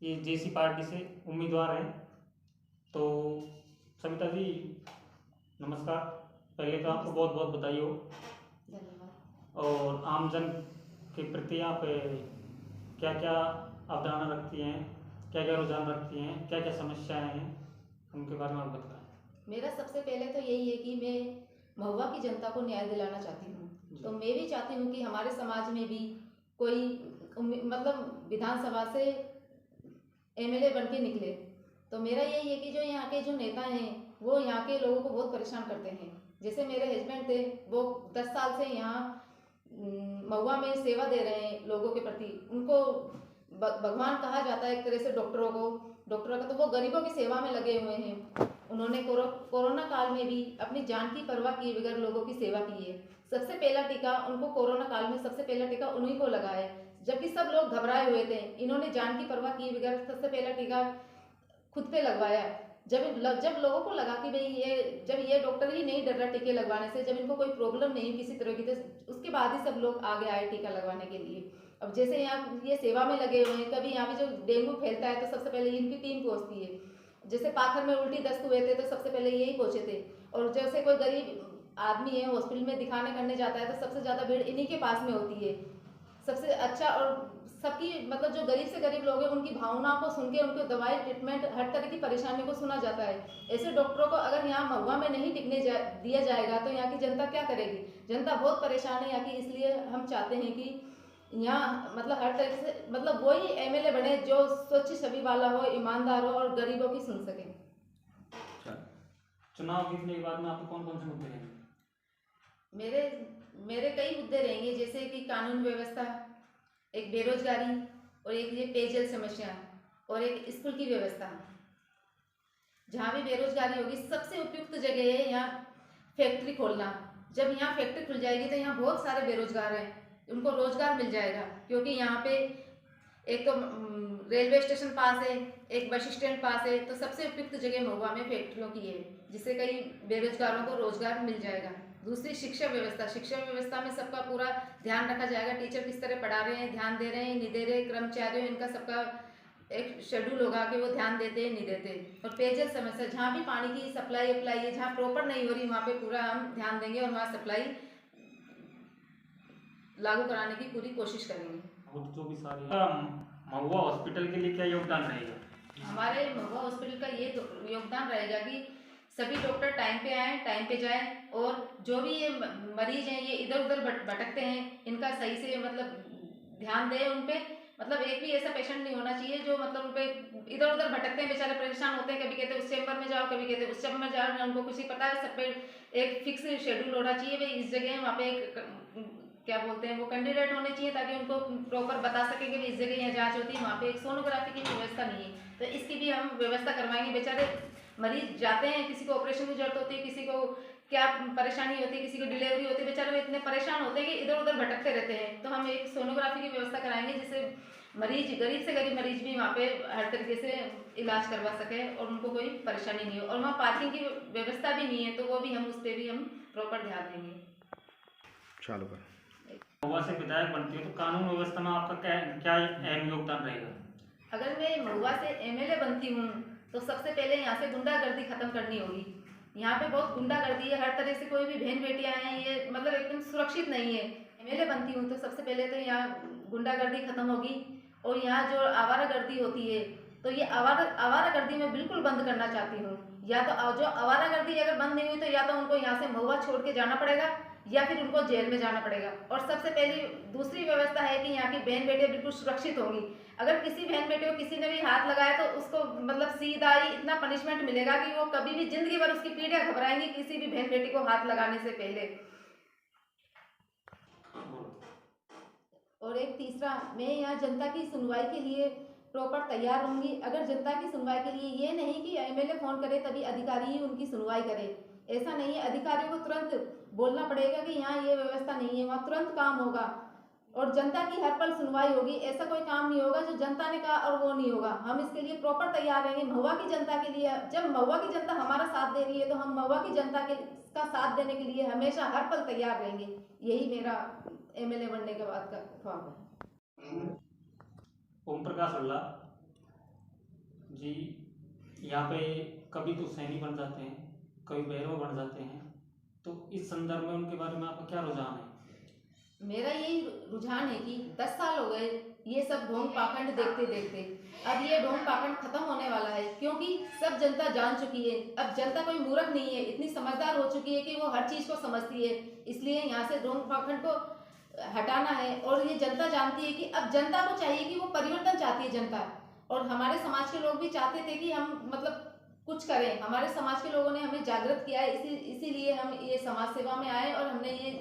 ये जेसी पार्टी से उम्मीदवार हैं। तो सविता जी नमस्कार, पहले तो आपको बहुत बहुत बधाई हो। धन्यवाद। और आमजन के प्रति आप क्या क्या अवधारणा रखती हैं, क्या क्या रुझान रखती हैं, क्या क्या समस्याएं हैं, उनके बारे में आप बताएं। मेरा सबसे पहले तो यही है कि मैं महुआ की जनता को न्याय दिलाना चाहती हूँ। तो मैं भी चाहती हूँ कि हमारे समाज में भी कोई मतलब विधानसभा से एमएलए बन के निकले। तो मेरा यही है कि जो यहाँ के जो नेता हैं वो यहाँ के लोगों को बहुत परेशान करते हैं। जैसे मेरे हस्बैंड थे, वो 10 साल से यहाँ महुआ में सेवा दे रहे हैं लोगों के प्रति। उनको भगवान कहा जाता है एक तरह से डॉक्टरों का, तो वो गरीबों की सेवा में लगे हुए हैं। उन्होंने कोरोना काल में भी अपनी जान की परवाह किए बगैर लोगों की सेवा की है। सबसे पहला टीका उनको कोरोना काल में सबसे पहला टीका उन्हीं को लगा है, जबकि सब लोग घबराए हुए थे। इन्होंने जान की परवाह किए बगैर सबसे पहला टीका खुद पे लगवाया। जब लोगों को लगा कि भाई जब ये डॉक्टर ही नहीं डर रहा टीके लगवाने से, जब इनको कोई प्रॉब्लम नहीं किसी तरह की, तो उसके बाद ही सब लोग आगे आए टीका लगवाने के लिए। अब जैसे यहाँ ये सेवा में लगे हुए हैं, कभी यहाँ पे जो डेंगू फैलता है तो सबसे पहले इनकी टीम पहुंचती है। जैसे पाखर में उल्टी दस्त हुए थे तो सबसे पहले यही पहुंचे थे। और जैसे कोई गरीब आदमी है हॉस्पिटल में दिखाने करने जाता है तो सबसे ज़्यादा भीड़ इन्हीं के पास में होती है। सबसे अच्छा, और सबकी मतलब जो गरीब से गरीब लोग हैं उनकी भावनाओं को सुन के उनको दवाई ट्रीटमेंट हर तरह की परेशानियों को सुना जाता है। ऐसे डॉक्टरों को अगर यहाँ महुआ में नहीं टिकने दिया जाएगा तो यहाँ की जनता क्या करेगी। जनता बहुत परेशान है यहाँ की, इसलिए हम चाहते हैं कि यहाँ मतलब हर तरह से मतलब वही एमएलए बने जो स्वच्छ छवि वाला हो, ईमानदार हो और गरीबों की सुन सके। चुनाव जीतने के बाद में आपको कौन कौन से मुद्दे रहेंगे? मेरे कई मुद्दे रहेंगे, जैसे कि कानून व्यवस्था, एक बेरोजगारी, और एक ये पेयजल समस्या, और एक स्कूल की व्यवस्था। जहाँ भी बेरोजगारी होगी सबसे उपयुक्त जगह है यहाँ फैक्ट्री खोलना। जब यहाँ फैक्ट्री खुल जाएगी तो यहाँ बहुत सारे बेरोजगार हैं, उनको रोजगार मिल जाएगा। क्योंकि यहाँ पे एक तो रेलवे स्टेशन पास है, एक बस स्टैंड पास है, तो सबसे उपयुक्त जगह महुआ में फैक्ट्रियों की है, जिससे कई बेरोजगारों को रोजगार मिल जाएगा। दूसरी शिक्षा व्यवस्था में सबका पूरा ध्यान रखा जाएगा। टीचर किस तरह पढ़ा रहे हैं, ध्यान दे रहे हैं नहीं दे रहे, कर्मचारियों इनका सबका एक शेड्यूल होगा कि वो ध्यान देते हैं नहीं देते। और पेयजल समस्या, जहाँ भी पानी की सप्लाई अप्लाई है, जहाँ प्रॉपर नहीं हो रही वहाँ पे पूरा हम ध्यान देंगे और वहाँ सप्लाई लागू कराने की पूरी कोशिश करेंगे। जो भी सारी महुआ हॉस्पिटल के लिए क्या योगदान रहेगा? हमारे महुआ हॉस्पिटल का ये योगदान रहेगा कि सभी डॉक्टर टाइम पे आएँ, टाइम पे जाएं, और जो भी ये मरीज हैं ये इधर उधर भटकते हैं, इनका सही से मतलब ध्यान दें उन पे। मतलब एक भी ऐसा पेशेंट नहीं होना चाहिए जो मतलब उन पे इधर उधर भटकते हैं, बेचारे परेशान होते हैं। कभी कहते हैं उस चैम्बर में जाओ, कभी कहते हैं उस चैम्बर में जाओ, उनको कुछ ही पता है। सब पे एक फिक्स शेड्यूल होना चाहिए, भाई इस जगह वहाँ पे एक क्या बोलते हैं वो कैंडिडेट होने चाहिए, ताकि उनको प्रॉपर बता सकें कि इस जगह यहाँ जांच होती है। वहाँ पे एक सोनोग्राफी की व्यवस्था नहीं है, तो इसकी भी हम व्यवस्था करवाएंगे। बेचारे मरीज जाते हैं, किसी को ऑपरेशन की जरूरत होती है, किसी को क्या परेशानी होती है, किसी को डिलीवरी होती है, बेचारे वो इतने परेशान होते हैं कि इधर उधर भटकते रहते हैं। तो हम एक सोनोग्राफी की व्यवस्था कराएंगे, जिससे मरीज गरीब से गरीब मरीज भी वहाँ पे हर तरीके से इलाज करवा सके और उनको कोई परेशानी नहीं हो। और वहाँ पार्किंग की व्यवस्था भी नहीं है, तो वो भी हम उस पर भी हम प्रॉपर ध्यान देंगे। चालू कर। महुआ से विधायक बनती हो तो कानून व्यवस्था में आपका क्या अहम योगदान रहेगा? अगर मैं महुआ से एमएलए बनती हूँ तो सबसे पहले यहाँ से गुंडागर्दी खत्म करनी होगी। यहाँ पे बहुत गुंडागर्दी है, हर तरह से कोई भी बहन बेटियाँ हैं, ये मतलब एकदम सुरक्षित नहीं है। एमएलए बनती हूँ तो सबसे पहले तो यहाँ गुंडागर्दी खत्म होगी, और यहाँ जो आवारागर्दी होती है तो ये आवारागर्दी मैं बिल्कुल बंद करना चाहती हूँ। या तो जो आवारागर्दी अगर बंद नहीं हुई तो या तो उनको यहाँ से महुआ छोड़ के जाना पड़ेगा, या फिर उनको जेल में जाना पड़ेगा। और सबसे पहली दूसरी व्यवस्था है कि यहाँ की बहन बेटियाँ बिल्कुल सुरक्षित होंगी। अगर किसी बहन बेटे को किसी ने भी हाथ लगाया तो उसको मतलब सीधा ही इतना पनिशमेंट मिलेगा कि वो कभी भी जिंदगी भर उसकी पीढ़ियां घबराएंगी किसी भी बहन बेटी को हाथ लगाने से पहले। और एक तीसरा, मैं यहाँ जनता की सुनवाई के लिए प्रॉपर तैयार रहूंगी। अगर जनता की सुनवाई के लिए ये नहीं कि एमएलए फोन करे तभी अधिकारी ही उनकी सुनवाई करे, ऐसा नहीं है। अधिकारियों को तुरंत बोलना पड़ेगा कि यहाँ ये व्यवस्था नहीं है, वहाँ तुरंत काम होगा और जनता की हर पल सुनवाई होगी। ऐसा कोई काम नहीं होगा जो जनता ने कहा और वो नहीं होगा। हम इसके लिए प्रॉपर तैयार रहेंगे महुआ की जनता के लिए। जब महुआ की जनता हमारा साथ दे रही है तो हम महुआ की जनता का साथ देने के लिए हमेशा हर पल तैयार रहेंगे। यही मेरा एमएलए बनने के बाद का ख्वाब है। ओम प्रकाश अल्ला जी, यहाँ पे कभी तो सैनी बन जाते हैं, कभी भैरव बन जाते हैं, तो इस संदर्भ में उनके बारे में आपका क्या रुझान है? मेरा यही रुझान है कि 10 साल हो गए ये सब ढोंग पाखंड देखते देखते। अब ये ढोंग पाखंड खत्म होने वाला है, क्योंकि सब जनता जान चुकी है। अब जनता कोई मूर्ख नहीं है, इतनी समझदार हो चुकी है कि वो हर चीज को समझती है। इसलिए यहाँ से ढोंग पाखंड को हटाना है। और ये जनता जानती है कि अब जनता को चाहिए कि वो परिवर्तन चाहती है जनता। और हमारे समाज के लोग भी चाहते थे कि हम मतलब कुछ करें। हमारे समाज के लोगों ने हमें जागृत किया है, इसीलिए हम ये समाज सेवा में आए और हमने ये